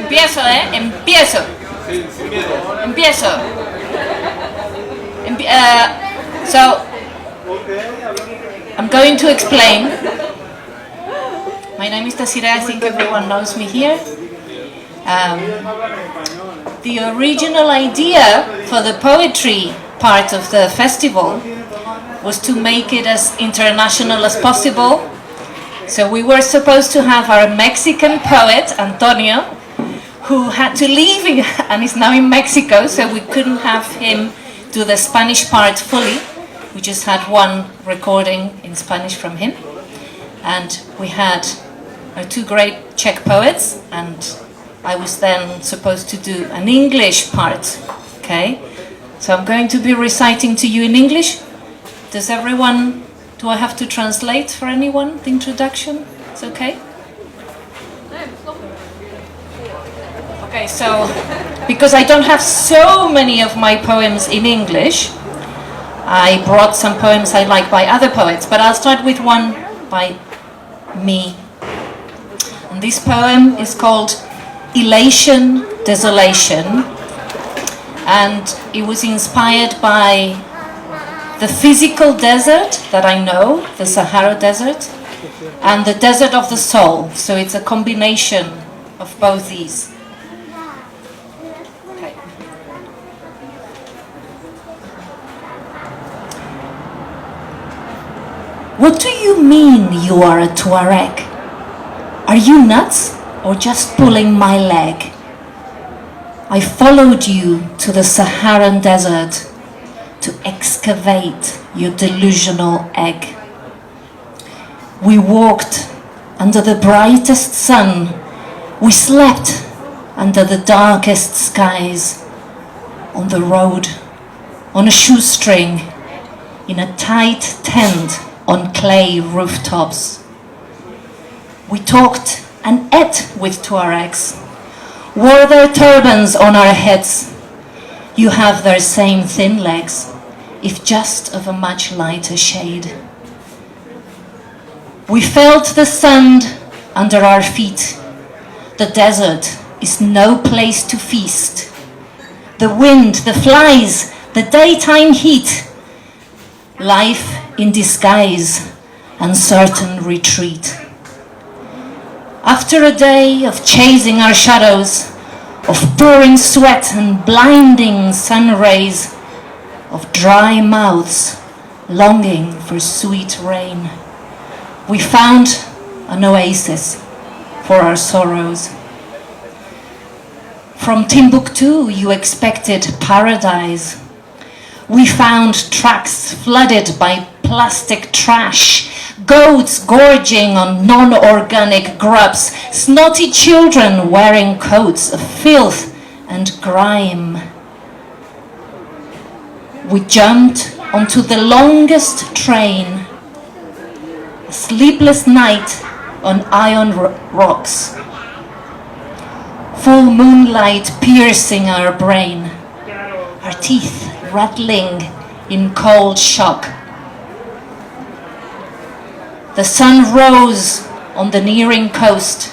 Empiezo, Empiezo. Empiezo. So, I'm going to explain. My name is Désirée, I think everyone knows me here. The original idea for the poetry part of the festival was to make it as international as possible. So we were supposed to have our Mexican poet, Antonio, who had to leave and is now in Mexico, so we couldn't have him do the Spanish part fully. We just had one recording in Spanish from him. And we had our two great Czech poets, and I was then supposed to do an English part, okay? So I'm going to be reciting to you in English. Does everyone, do I have to translate for anyone, the introduction? It's okay? Okay, so, because I don't have so many of my poems in English, I brought some poems I like by other poets, but I'll start with one by me. And this poem is called Elation, Desolation, and it was inspired by the physical desert that I know, the Sahara Desert, and the desert of the soul. So it's a combination of both these. Okay. What do you mean you are a Tuareg? Are you nuts or just pulling my leg? I followed you to the Saharan desert to excavate your delusional egg. We walked under the brightest sun. We slept under the darkest skies. On the road, on a shoestring, in a tight tent on clay rooftops. We talked and ate with Tuaregs, wore their turbans on our heads. You have their same thin legs, if just of a much lighter shade. We felt the sand under our feet. The desert is no place to feast. The wind, the flies, the daytime heat. Life in disguise, uncertain retreat. After a day of chasing our shadows, of pouring sweat and blinding sun rays, of dry mouths longing for sweet rain, we found an oasis for our sorrows. From Timbuktu you expected paradise. We found tracks flooded by plastic trash, goats gorging on non-organic grubs, snotty children wearing coats of filth and grime. We jumped onto the longest train, a sleepless night on iron rocks, full moonlight piercing our brain, our teeth rattling in cold shock. The sun rose on the nearing coast.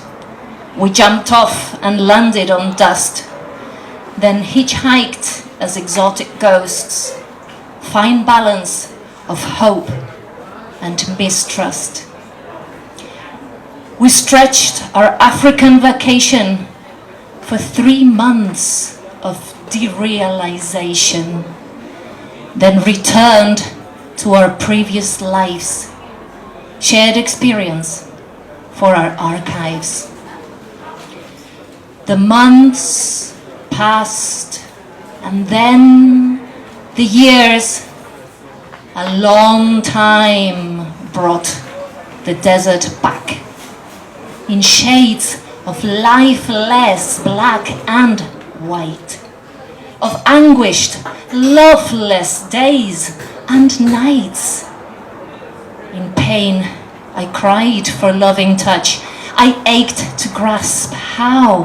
We jumped off and landed on dust, then hitchhiked as exotic ghosts, fine balance of hope and mistrust. We stretched our African vacation for 3 months of derealization, then returned to our previous lives, shared experience for our archives. The months passed, and then the years. A long time brought the desert back, in shades of lifeless black and white, of anguished, loveless days and nights. In pain, I cried for loving touch. I ached to grasp how,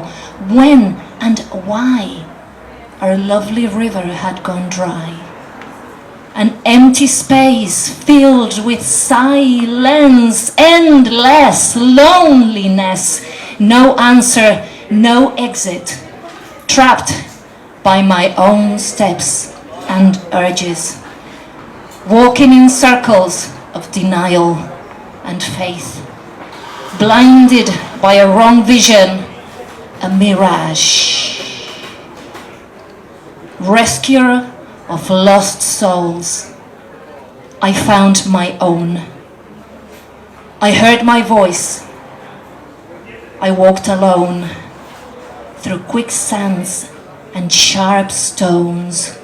when, and why our lovely river had gone dry. An empty space filled with silence, endless loneliness. No answer, no exit, trapped by my own steps and urges, walking in circles of denial and faith, blinded by a wrong vision, a mirage. Rescuer of lost souls, I found my own. I heard my voice. I walked alone through quicksands and sharp stones.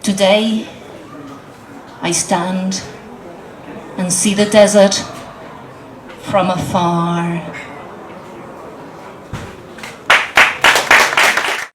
Today, I stand and see the desert from afar.